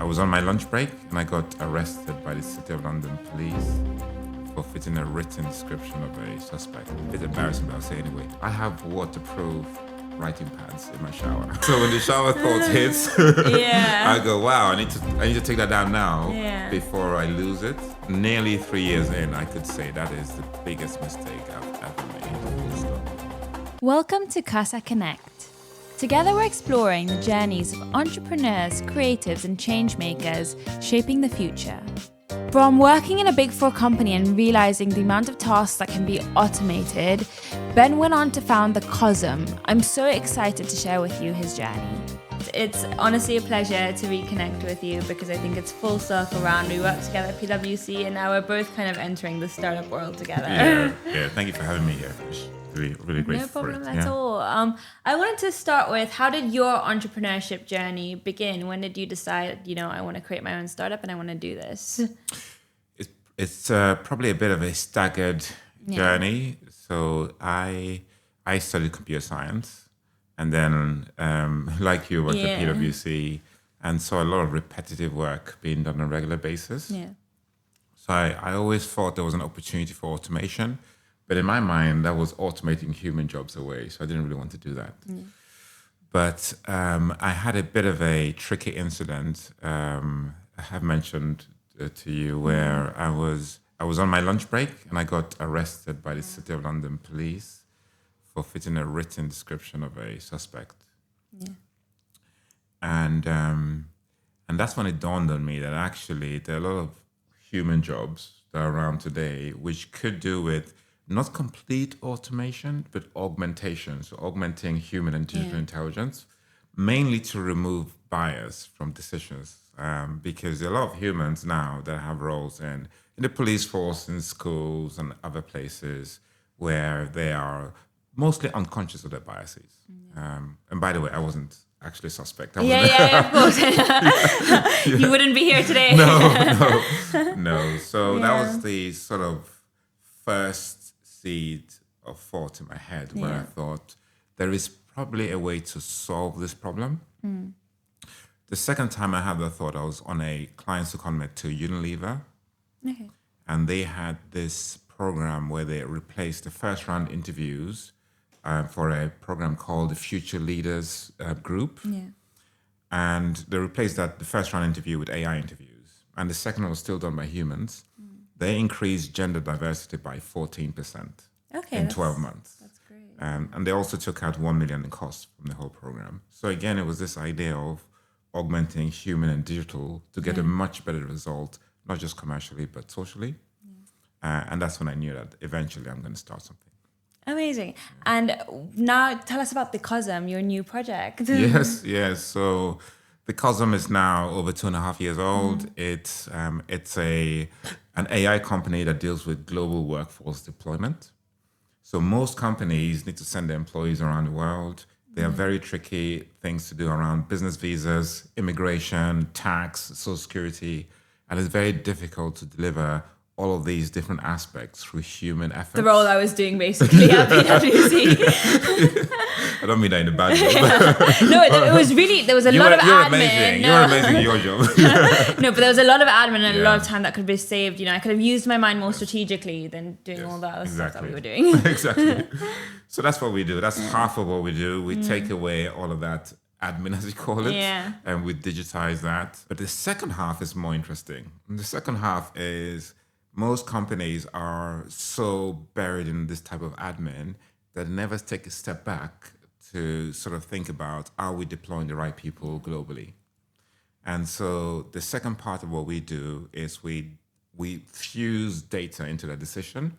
I was on my lunch break and I got arrested by the City of London police for fitting a written description of a suspect. A bit embarrassing, but I'll say anyway. I have waterproof writing pads in my shower. So when the shower thought hits, I go, wow, I need to take that down now before I lose it. Nearly 3 years in, I could say that is the biggest mistake I've ever made. Welcome to Kasa Connect. Together we're exploring the journeys of entrepreneurs, creatives and change makers shaping the future. From working in a Big Four company and realizing the amount of tasks that can be automated, Ben went on to found the Cozm. I'm so excited to share with you his journey. It's honestly a pleasure to reconnect with you because I think it's full circle around. We worked together at PwC and now we're both kind of entering the startup world together. Yeah. Thank you for having me here. Really great. No problem at all. I wanted to start with, how did your entrepreneurship journey begin? When did you decide, I want to create my own startup and I want to do this? It's probably a bit of a staggered journey. So I studied computer science, and then like you worked at PwC, and saw a lot of repetitive work being done on a regular basis. Yeah. So I always thought there was an opportunity for automation. But in my mind, that was automating human jobs away. So I didn't really want to do that. But I had a bit of a tricky incident. I have mentioned to you where I was on my lunch break and I got arrested by the City of London police for fitting a written description of a suspect. Yeah. And that's when it dawned on me that actually there are a lot of human jobs that are around today which could do with not complete automation, but augmentation. So augmenting human and digital intelligence, mainly to remove bias from decisions. Because there are a lot of humans now that have roles in the police force, in schools and other places where they are mostly unconscious of their biases. And by the way, I wasn't actually a suspect. Of course. You wouldn't be here today. No. So that was the sort of first seed of thought in my head where I thought there is probably a way to solve this problem. The second time I had that thought, I was on a client secondment to Unilever. And they had this program where they replaced the first round interviews for a program called the Future Leaders Group. And they replaced the first round interview with AI interviews. And the second one was still done by humans. They increased gender diversity by 14% in 12 months. That's great. And they also took out 1 million in costs from the whole program. So again, it was this idea of augmenting human and digital to get a much better result, not just commercially, but socially. And that's when I knew that eventually I'm going to start something. Amazing. And now tell us about the Cozm, your new project. Yes. So the Cozm is now over 2.5 years old. It's an AI company that deals with global workforce deployment. So most companies need to send their employees around the world. They have very tricky things to do around business visas, immigration, tax, social security, and it's very difficult to deliver all of these different aspects through human effort. The role I was doing basically at PwC. I don't mean that in a bad way. No, it was really, there was a lot of admin. Amazing. You're amazing at your job. No, but there was a lot of admin and a lot of time that could be saved. I could have used my mind more strategically than doing all that other stuff that we were doing. Exactly. So that's what we do. That's half of what we do. We take away all of that admin, as you call it, and we digitize that. But the second half is more interesting. And the second half is most companies are so buried in this type of admin that never take a step back to sort of think about, are we deploying the right people globally? And so the second part of what we do is we fuse data into the decision.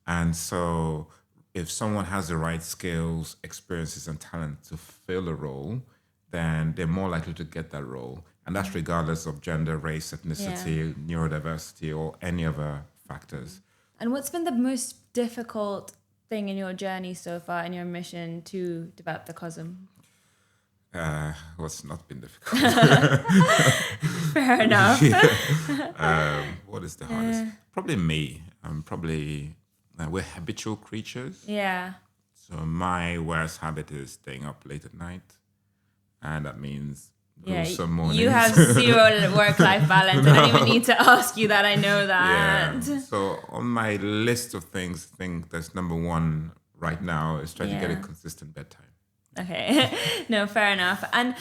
And so if someone has the right skills, experiences, and talent to fill a role, then they're more likely to get that role. And that's regardless of gender, race, ethnicity, neurodiversity, or any other factors. And what's been the most difficult thing in your journey so far, in your mission to develop the Cozm? What's not been difficult? Fair enough. What is the hardest? Probably me. We're habitual creatures. Yeah. So my worst habit is staying up late at night. And that means some mornings. You have zero work-life balance. No. I don't even need to ask you that. I know that. Yeah. So on my list of things, I think that's number one right now is trying to get a consistent bedtime. Okay. No, fair enough. And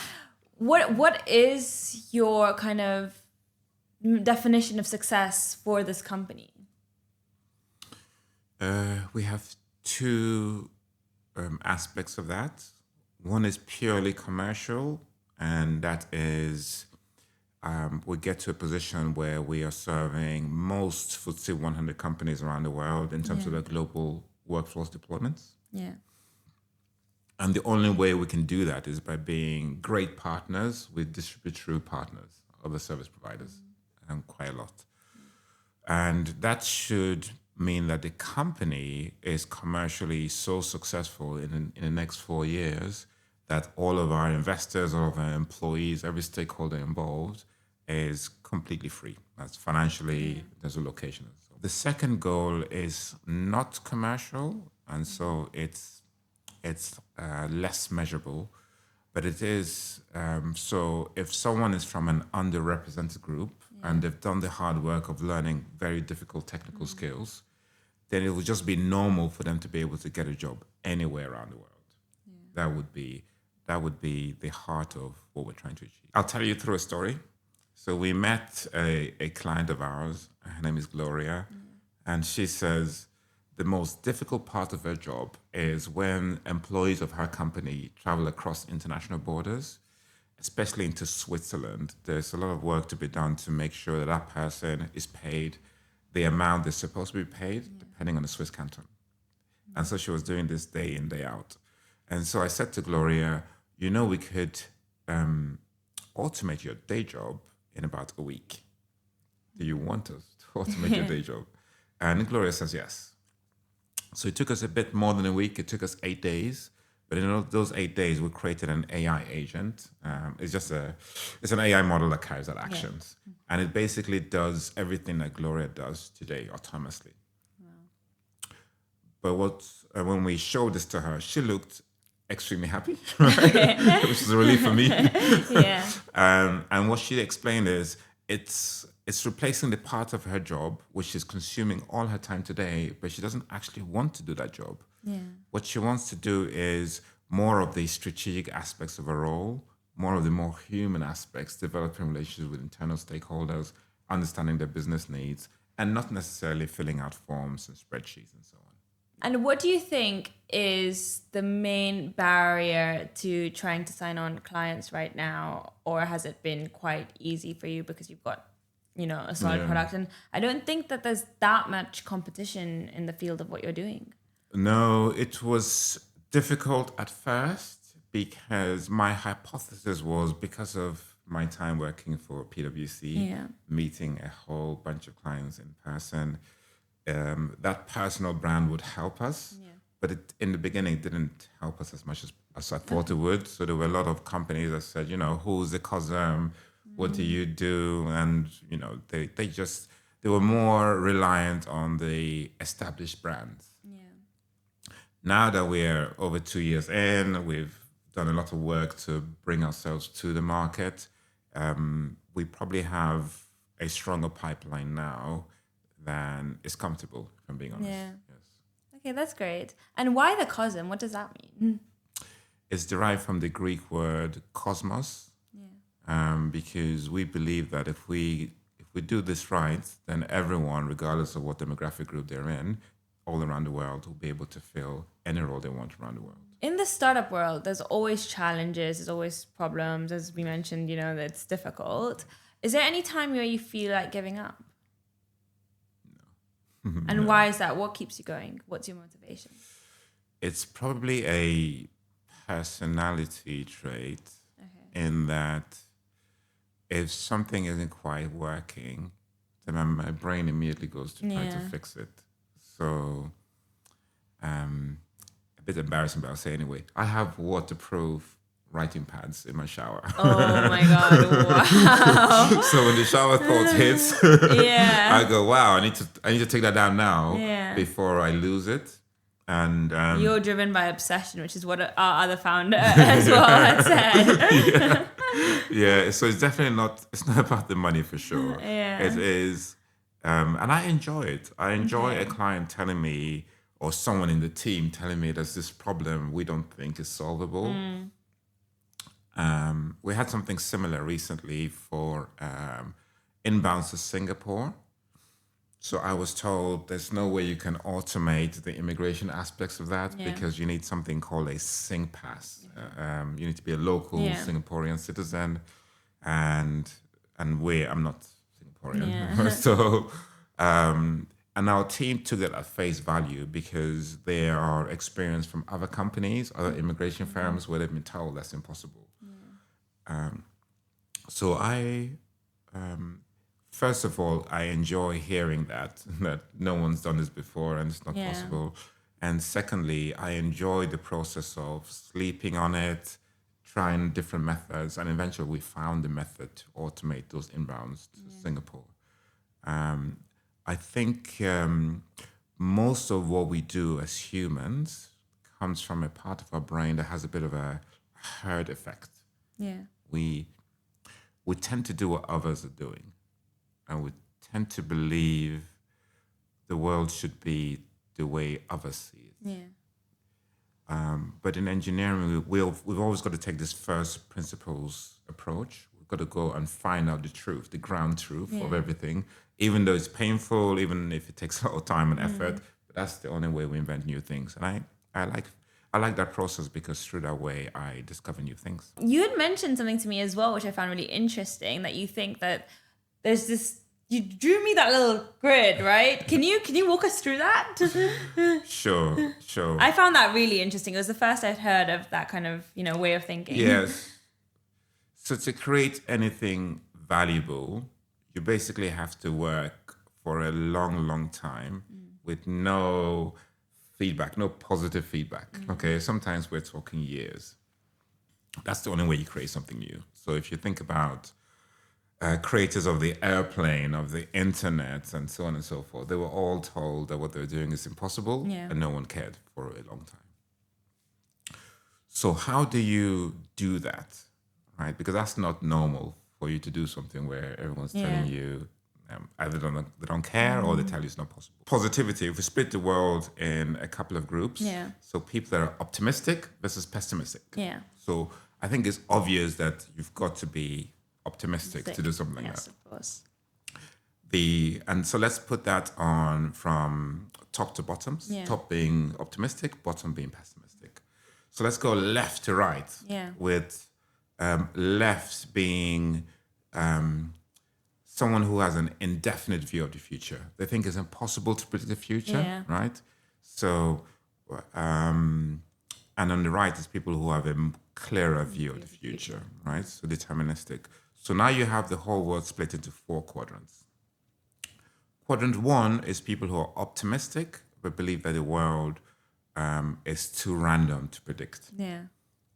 what is your kind of definition of success for this company? We have two aspects of that. One is purely commercial, and that is we get to a position where we are serving most FTSE 100 companies around the world in terms of their global workforce deployments. Yeah. And the only way we can do that is by being great partners with distributary partners, other service providers, and quite a lot. And that should mean that the company is commercially so successful in the next 4 years that all of our investors, all of our employees, every stakeholder involved is completely free. That's financially, there's a location. The second goal is not commercial, and so it's less measurable, but it is, so if someone is from an underrepresented group and they've done the hard work of learning very difficult technical skills, then it will just be normal for them to be able to get a job anywhere around the world. That would be the heart of what we're trying to achieve. I'll tell you through a story. So we met a client of ours, her name is Gloria, and she says, the most difficult part of her job is when employees of her company travel across international borders, especially into Switzerland. There's a lot of work to be done to make sure that that person is paid the amount they're supposed to be paid, depending on the Swiss canton. And so she was doing this day in, day out. And so I said to Gloria, we could automate your day job in about a week. Do you want us to automate your day job? And Gloria says yes. So it took us a bit more than a week. It took us 8 days. But in those 8 days, we created an AI agent. It's an AI model that carries out actions. Yeah. And it basically does everything that Gloria does today autonomously. Wow. But when we showed this to her, she looked extremely happy, right? Which is a relief for me. Yeah. And what she explained is it's replacing the part of her job which is consuming all her time today, but she doesn't actually want to do that job. Yeah. What she wants to do is more of the strategic aspects of her role, more of the more human aspects, developing relationships with internal stakeholders, understanding their business needs, and not necessarily filling out forms and spreadsheets and so on. And what do you think is the main barrier to trying to sign on clients right now? Or has it been quite easy for you because you've got, a solid product? And I don't think that there's that much competition in the field of what you're doing. No, it was difficult at first because my hypothesis was because of my time working for PwC, meeting a whole bunch of clients in person, that personal brand would help us. Yeah. But in the beginning, it didn't help us as much as I thought it would. So there were a lot of companies that said, who's the Cozm? What do you do? And, they were more reliant on the established brands. Yeah. Now that we're over 2 years in, we've done a lot of work to bring ourselves to the market. We probably have a stronger pipeline now than is comfortable, if I'm being honest. Yeah. Yes. Okay, that's great. And why the Cozm? What does that mean? It's derived from the Greek word cosmos. Because we believe that if we do this right, then everyone, regardless of what demographic group they're in, all around the world will be able to fill any role they want around the world. In the startup world, there's always challenges, there's always problems. As we mentioned, it's difficult. Is there any time where you feel like giving up? No. And no. Why is that? What keeps you going? What's your motivation? It's probably a personality trait in that if something isn't quite working, then my brain immediately goes to try to fix it. So, a bit embarrassing, but I'll say anyway. I have waterproof writing pads in my shower. Oh my God! Wow. So when the shower thought hits, I go, wow, I need to take that down now before I lose it. And you're driven by obsession, which is what our other founder as well had said. Yeah, so it's definitely not, it's not about the money for sure. Yeah. It is, and I enjoy it. I enjoy a client telling me, or someone in the team telling me there's this problem we don't think is solvable. We had something similar recently for inbound to Singapore. So I was told there's no way you can automate the immigration aspects of that because you need something called a Sing Pass. You need to be a local Singaporean citizen, and I'm not Singaporean. Yeah. So, and our team took that at face value because they are experienced from other companies, other immigration firms where they've been told that's impossible. So I. First of all, I enjoy hearing that no one's done this before and it's not possible. And secondly, I enjoy the process of sleeping on it, trying different methods, and eventually we found the method to automate those inbounds to Singapore. I think most of what we do as humans comes from a part of our brain that has a bit of a herd effect. Yeah. We tend to do what others are doing. And we tend to believe the world should be the way others see it. Yeah. But in engineering, we've always got to take this first principles approach. We've got to go and find out the truth, the ground truth of everything, even though it's painful, even if it takes a lot of time and effort. But that's the only way we invent new things. And I like that process because through that way, I discover new things. You had mentioned something to me as well, which I found really interesting, that you think that there's this, you drew me that little grid, right? Can you walk us through that? Sure. I found that really interesting. It was the first I'd heard of that kind of, way of thinking. Yes. So to create anything valuable, you basically have to work for a long, long time with no feedback, no positive feedback. Okay. Sometimes we're talking years. That's the only way you create something new. So if you think about creators of the airplane, of the internet, and so on and so forth, they were all told that what they were doing is impossible, and no one cared for a long time. So how do you do that, right? Because that's not normal for you to do something where everyone's telling you either they don't care or they tell you it's not possible. Positivity, if we split the world in a couple of groups, so people that are optimistic versus pessimistic. Yeah. So I think it's obvious that you've got to be optimistic to do something like that. Yes, of course. And so let's put that on from top to bottoms. Top being optimistic, bottom being pessimistic. So let's go left to right. With left being someone who has an indefinite view of the future. They think it's impossible to predict the future, right? So, and on the right is people who have a clearer view of the future, right? So deterministic. So now you have the whole world split into 4 quadrants. Quadrant 1 is people who are optimistic, but believe that the world is too random to predict. Yeah.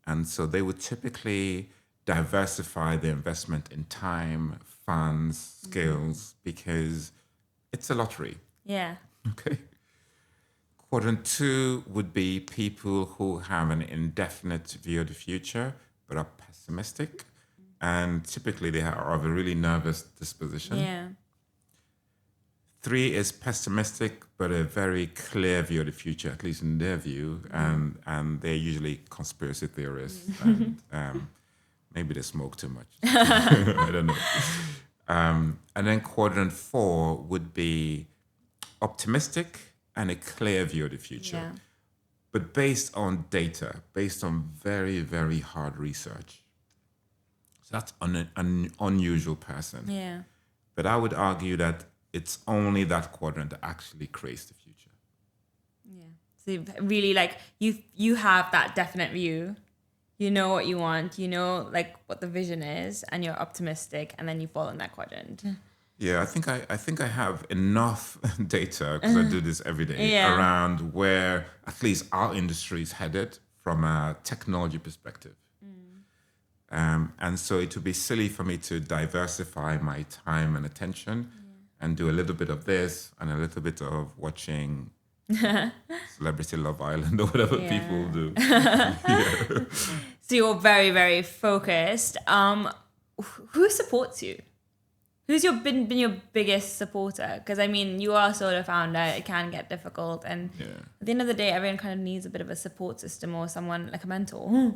And so they would typically diversify their investment in time, funds, skills, because it's a lottery. Yeah. Okay. Quadrant 2 would be people who have an indefinite view of the future, but are pessimistic. And typically they are of a really nervous disposition. Yeah. 3 is pessimistic, but a very clear view of the future, at least in their view. And they're usually conspiracy theorists. And maybe they smoke too much. I don't know. And then quadrant 4 would be optimistic and a clear view of the future. But based on data, based on very, very hard research. So that's an unusual person. Yeah. But I would argue that it's only that quadrant that actually creates the future. Yeah. So really, like, you have that definite view. You know what you want. You know, like, what the vision is, and you're optimistic, and then you fall in that quadrant. Yeah, I think I have enough data, because I do this every day, around where at least our industry is headed from a technology perspective. And so it would be silly for me to diversify my time and attention and do a little bit of this and a little bit of watching Celebrity Love Island or whatever people do. So you're very, very focused. Who supports you? Who's been your biggest supporter? Because I mean, you are sort of founder. It can get difficult, and at the end of the day, everyone kind of needs a bit of a support system or someone like a mentor.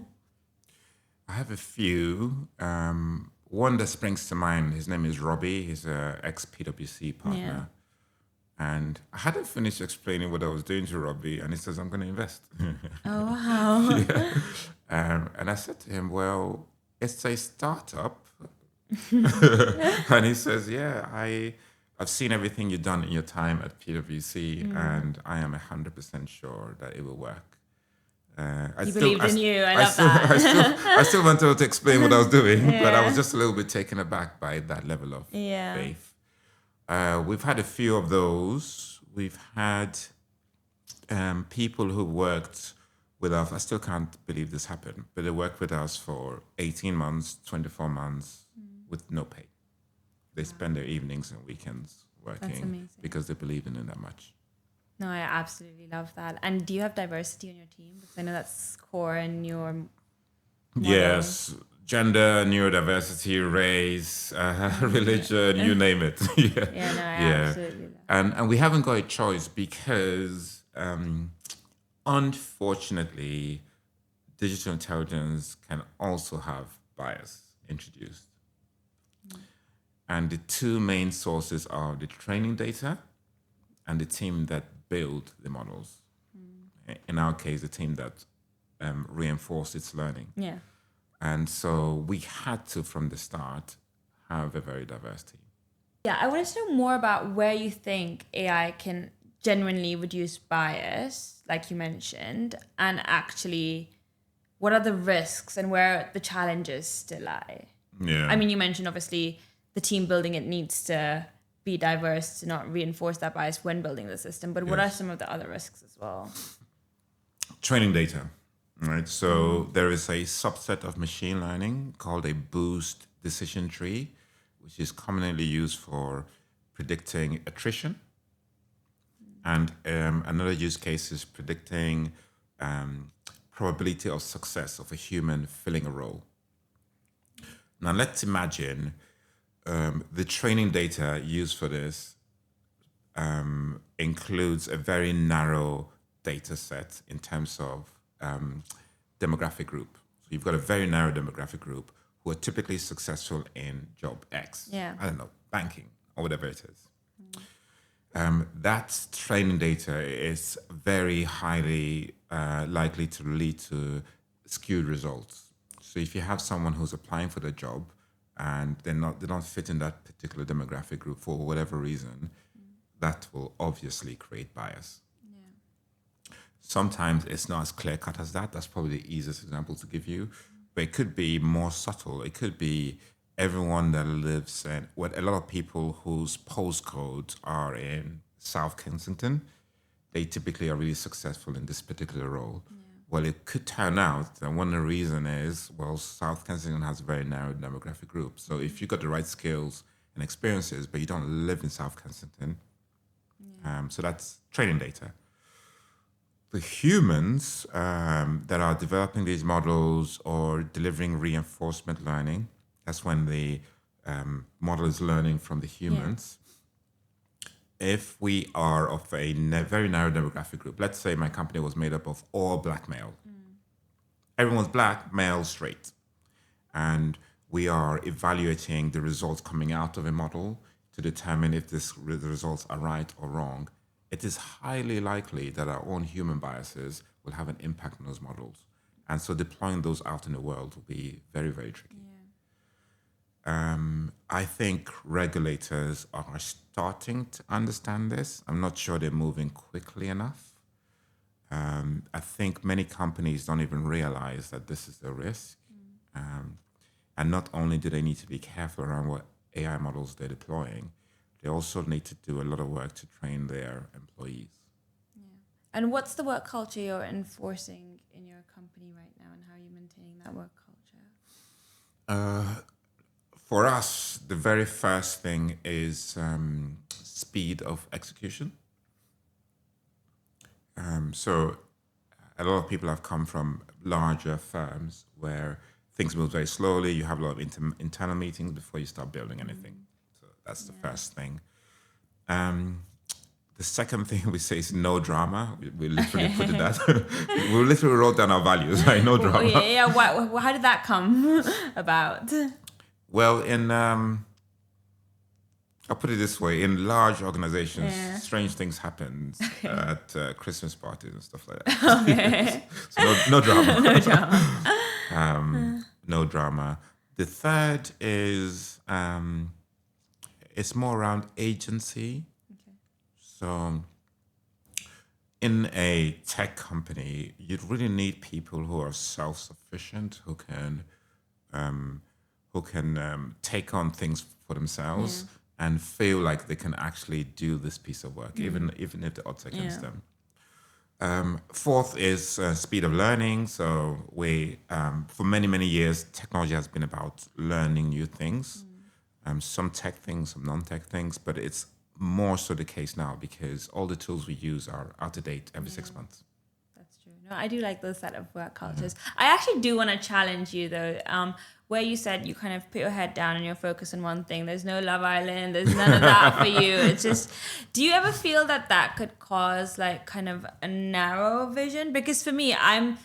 I have a few. One that springs to mind. His name is Robbie. He's an ex-PwC partner. And I hadn't finished explaining what I was doing to Robbie, and he says, I'm going to invest. Oh, wow. And I said to him, well, it's a startup. And he says, I've seen everything you've done in your time at PwC, and I am 100% sure that it will work. He believed in you. I love that. I still wanted to explain what I was doing, but I was just a little bit taken aback by that level of faith. We've had a few of those. We've had people who worked with us. I still can't believe this happened, but they worked with us for 18 months, 24 months with no pay. They spend their evenings and weekends working because they believed in it that much. No, I absolutely love that. And do you have diversity on your team? Because I know that's core in your model. Yes. Gender, neurodiversity, race, religion, you name it. Absolutely. And we haven't got a choice because, unfortunately, digital intelligence can also have bias introduced. And the two main sources are the training data and the team that build the models. In our case, the team that reinforced its learning. Yeah. And so we had to, from the start, have a very diverse team. Yeah, I wanted to know more about where you think AI can genuinely reduce bias, like you mentioned, and actually what are the risks and where the challenges still lie? Yeah. I mean, you mentioned obviously the team building it needs to be diverse to not reinforce that bias when building the system, but what are some of the other risks as well? Training data. Right, so there is a subset of machine learning called a boost decision tree, which is commonly used for predicting attrition. And another use case is predicting probability of success of a human filling a role. Now let's imagine the training data used for this includes a very narrow data set in terms of demographic group. So you've got a very narrow demographic group who are typically successful in job X. Yeah. I don't know, banking or whatever it is. That training data is very highly likely to lead to skewed results. So if you have someone who's applying for the job and they don't fit in that particular demographic group for whatever reason, that will obviously create bias. Sometimes it's not as clear-cut as that. That's probably the easiest example to give you. But it could be more subtle. It could be everyone that lives in, a lot of people whose postcodes are in South Kensington, they typically are really successful in this particular role. Yeah. Well, it could turn out that one of the reasons is, South Kensington has a very narrow demographic group. So if you've got the right skills and experiences, but you don't live in South Kensington, so that's training data. The humans that are developing these models or delivering reinforcement learning, that's when the model is learning from the humans. Yeah. If we are of a very narrow demographic group, let's say my company was made up of all black male. Everyone's black, male, straight. And we are evaluating the results coming out of a model to determine if the results are right or wrong. It is highly likely that our own human biases will have an impact on those models. And so deploying those out in the world will be very, very tricky. Yeah. I think regulators are starting to understand this. I'm not sure they're moving quickly enough. I think many companies don't even realize that this is a risk. And not only do they need to be careful around what AI models they're deploying, they also need to do a lot of work to train their employees. Yeah. And what's the work culture you're enforcing in your company right now, and how are you maintaining that work culture? For us, the very first thing is speed of execution. So a lot of people have come from larger firms where things move very slowly. You have a lot of internal meetings before you start building anything. So that's the first thing. The second thing we say is no drama. We literally put it that. We literally wrote down our values, right? No drama. Yeah. How did that come about? Well, I'll put it this way: in large organizations, strange things happen at Christmas parties and stuff like that. Okay. So no drama. No drama. No drama. The third is it's more around agency. Okay. So in a tech company, you'd really need people who are self-sufficient, who can take on things for themselves and feel like they can actually do this piece of work, even if the odds are against them. Fourth is speed of learning. So we, for many, many years, technology has been about learning new things, some tech things, some non-tech things, but it's more so the case now because all the tools we use are out of date every 6 months. That's true. No, I do like those set of work cultures. I actually do want to challenge you though, where you said you kind of put your head down and you're focused on one thing. There's no Love Island. There's none of that for you. It's just, do you ever feel that could cause like kind of a narrow vision? Because for me, I'm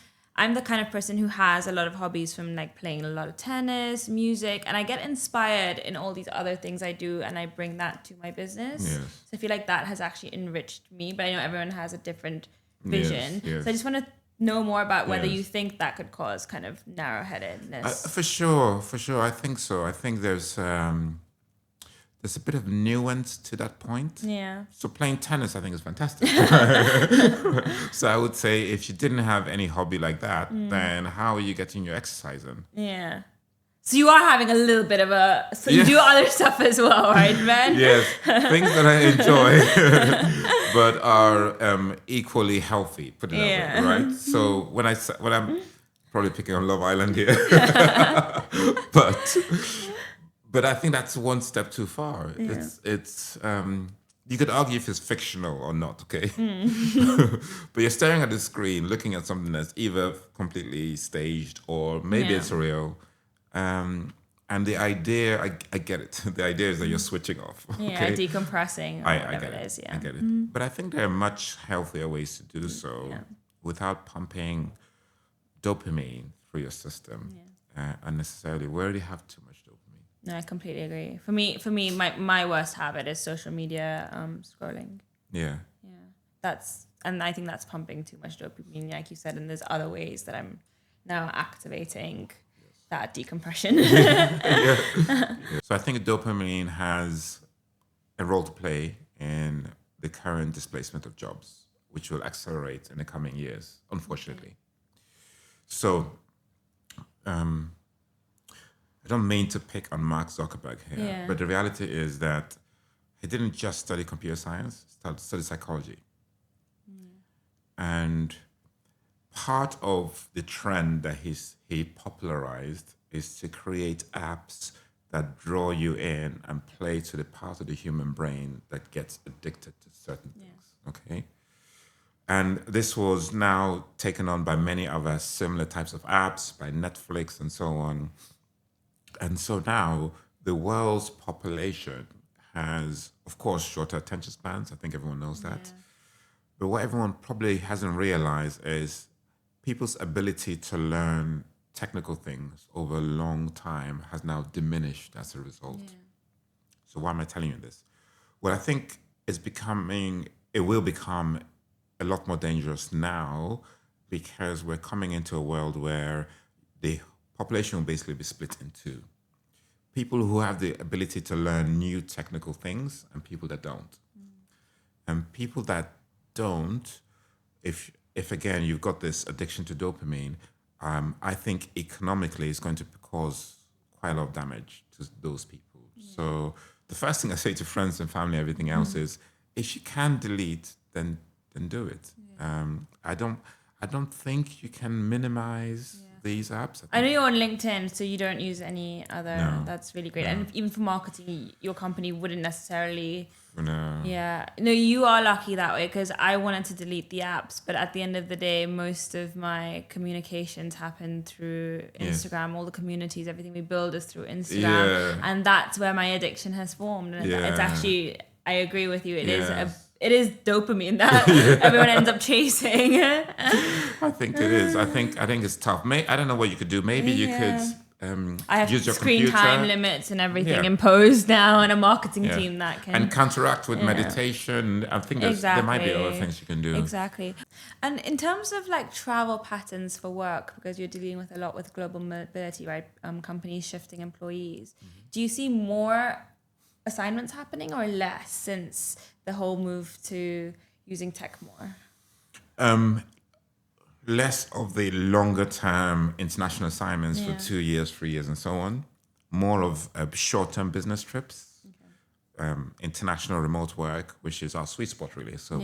the kind of person who has a lot of hobbies, from like playing a lot of tennis, music, and I get inspired in all these other things I do, and I bring that to my business. Yes. So I feel like that has actually enriched me, but I know everyone has a different vision. Yes. So I just want to know more about whether you think that could cause kind of narrow-headedness. For sure. I think so. I think there's a bit of nuance to that point. Yeah. So playing tennis, I think, is fantastic. So I would say if you didn't have any hobby like that, then how are you getting your exercise in? Yeah. So you are having a little bit of you do other stuff as well, right, man? Yes, things that I enjoy, but are equally healthy, put it that way, right? So when I'm probably picking on Love Island here, but I think that's one step too far. Yeah. It's you could argue if it's fictional or not, okay? But you're staring at the screen, looking at something that's either completely staged or maybe it's real. And the idea, I get it. The idea is that you're switching off. Yeah, decompressing or whatever it is. Yeah, I get it. But I think there are much healthier ways to do so without pumping dopamine through your system unnecessarily. We already have too much dopamine. No, I completely agree. For me, my worst habit is social media scrolling. Yeah. And I think that's pumping too much dopamine, like you said. And there's other ways that I'm now activating that decompression. So I think dopamine has a role to play in the current displacement of jobs, which will accelerate in the coming years, unfortunately. So I don't mean to pick on Mark Zuckerberg here, but the reality is that he didn't just study computer science, he studied psychology. And part of the trend that he popularized is to create apps that draw you in and play to the part of the human brain that gets addicted to certain things. Okay. And this was now taken on by many other similar types of apps, by Netflix and so on. And so now the world's population has, of course, shorter attention spans. I think everyone knows that. But what everyone probably hasn't realized is people's ability to learn technical things over a long time has now diminished as a result. So why am I telling you this? Well, I think it will become a lot more dangerous now because we're coming into a world where the population will basically be split in two. People who have the ability to learn new technical things and people that don't. And people that don't, if again, you've got this addiction to dopamine, I think economically it's going to cause quite a lot of damage to those people. So the first thing I say to friends and family, everything else is, if you can delete, then do it. I don't think you can minimize these apps. I know you're on LinkedIn, so you don't use any other. No. That's really great. No. And even for marketing, your company wouldn't necessarily. No. Yeah. No, you are lucky that way, because I wanted to delete the apps, but at the end of the day, most of my communications happen through Instagram. All the communities, everything we build is through Instagram. And that's where my addiction has formed. And it's actually, I agree with you. It is dopamine that everyone ends up chasing. I think it is. I think it's tough. I don't know what you could do. Maybe you could I have use your screen computer. time limits and everything imposed now, and a marketing team that can... And counteract with meditation. I think there might be other things you can do. Exactly. And in terms of like travel patterns for work, because you're dealing with a lot with global mobility, right? Companies shifting employees. Do you see more assignments happening or less since the whole move to using tech more? Less of the longer term international assignments for 2 years, 3 years, and so on. More of short term business trips, international remote work, which is our sweet spot really. So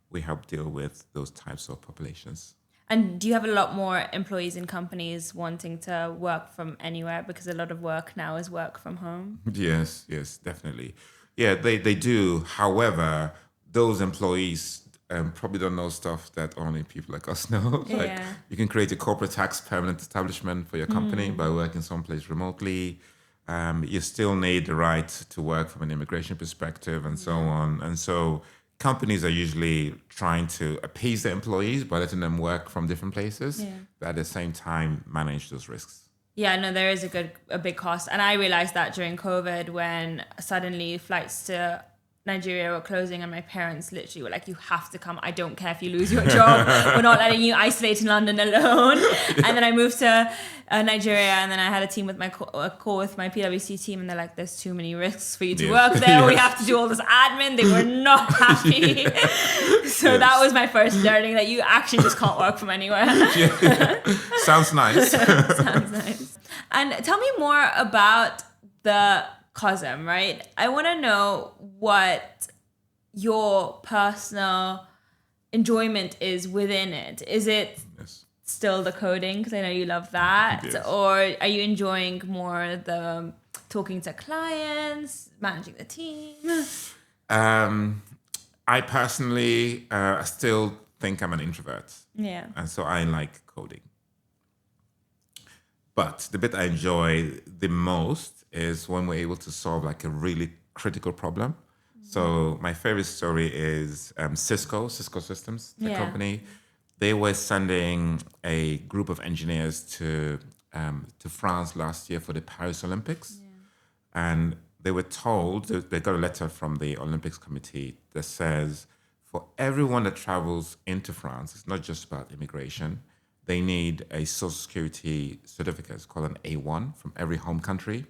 we help deal with those types of populations. And do you have a lot more employees in companies wanting to work from anywhere, because a lot of work now is work from home? Yes, definitely. Yeah, they do. However, those employees probably don't know stuff that only people like us know. Like you can create a corporate tax permanent establishment for your company by working someplace remotely. You still need the right to work from an immigration perspective and so on. And so companies are usually trying to appease their employees by letting them work from different places, but at the same time manage those risks. Yeah, no, there is a big cost. And I realized that during COVID, when suddenly flights to Nigeria were closing, and my parents literally were like, you have to come. I don't care if you lose your job. We're not letting you isolate in London alone. And then I moved to Nigeria, and then I had a team with a call with my PwC team, and they're like, there's too many risks for you to work there. We have to do all this admin. They were not happy. So that was my first learning, that you actually just can't work from anywhere. Sounds nice. Sounds nice. And tell me more about the Cozm, right? I want to know what your personal enjoyment is within it. Is it still the coding, because I know you love that, or are you enjoying more the talking to clients, managing the team? I personally still think I'm an introvert. Yeah. And so I like coding. But the bit I enjoy the most is when we're able to solve like a really critical problem. So my favorite story is Cisco Systems, the company. They were sending a group of engineers to France last year for the Paris Olympics. And they were told, they got a letter from the Olympics committee that says, for everyone that travels into France, it's not just about immigration, they need a social security certificate. It's called an A1 from every home country.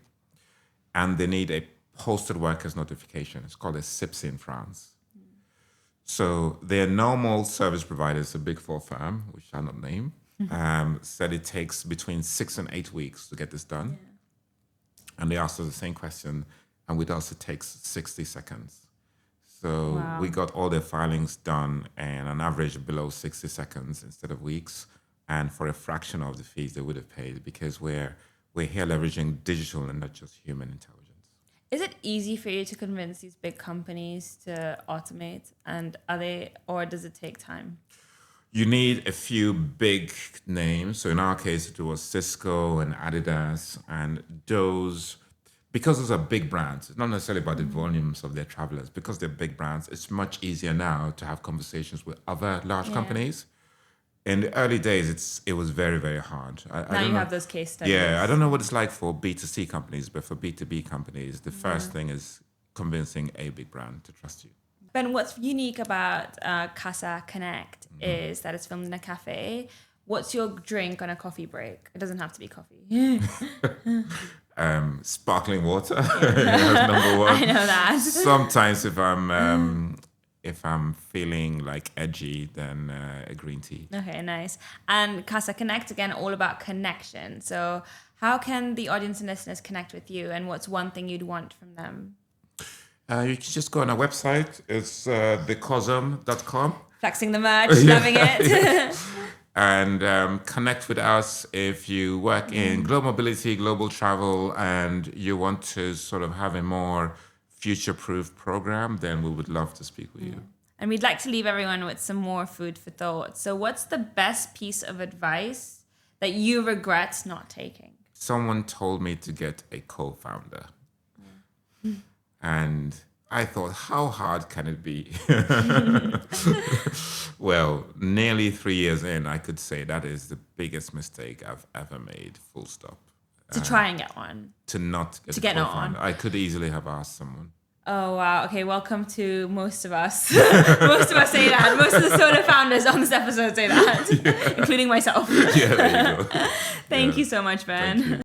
And they need a posted workers notification. It's called a CIPSI in France. So their normal service providers, a big four firm, which I'll not name, said it takes between 6 and 8 weeks to get this done. And they asked us the same question, and with us it takes 60 seconds. So we got all their filings done in an average below 60 seconds instead of weeks, and for a fraction of the fees they would have paid, because we're here leveraging digital and not just human intelligence. Is it easy for you to convince these big companies to automate, and or does it take time? You need a few big names. So in our case, it was Cisco and Adidas, and those, because those are big brands, it's not necessarily about the volumes of their travelers. Because they're big brands, it's much easier now to have conversations with other large companies. In the early days, it was very, very hard. Now you have those case studies. Yeah, I don't know what it's like for B2C companies, but for B2B companies, the first thing is convincing a big brand to trust you. Ben, what's unique about Kasa Connect is that it's filmed in a cafe. What's your drink on a coffee break? It doesn't have to be coffee. Sparkling water. That's number one. I know that. Sometimes if I'm feeling like edgy, then a green tea. Okay, nice. And Kasa Connect, again, all about connection. So how can the audience and listeners connect with you, and what's one thing you'd want from them? You can just go on our website. It's thecozm.com. Flexing the merch, loving it. And connect with us if you work in global mobility, global travel, and you want to sort of have a more future-proof program, then we would love to speak with you. And we'd like to leave everyone with some more food for thought. So what's the best piece of advice that you regret not taking? Someone told me to get a co-founder. And I thought, how hard can it be? Well, nearly 3 years in, I could say that is the biggest mistake I've ever made, full stop. To try and get one. To not get To a get co-founder. on. I could easily have asked someone. Oh, wow. Okay, welcome to most of us. Most of us say that. Most of the solo founders on this episode say that, including myself. Yeah, there you go. Thank you so much, Ben. Thank you.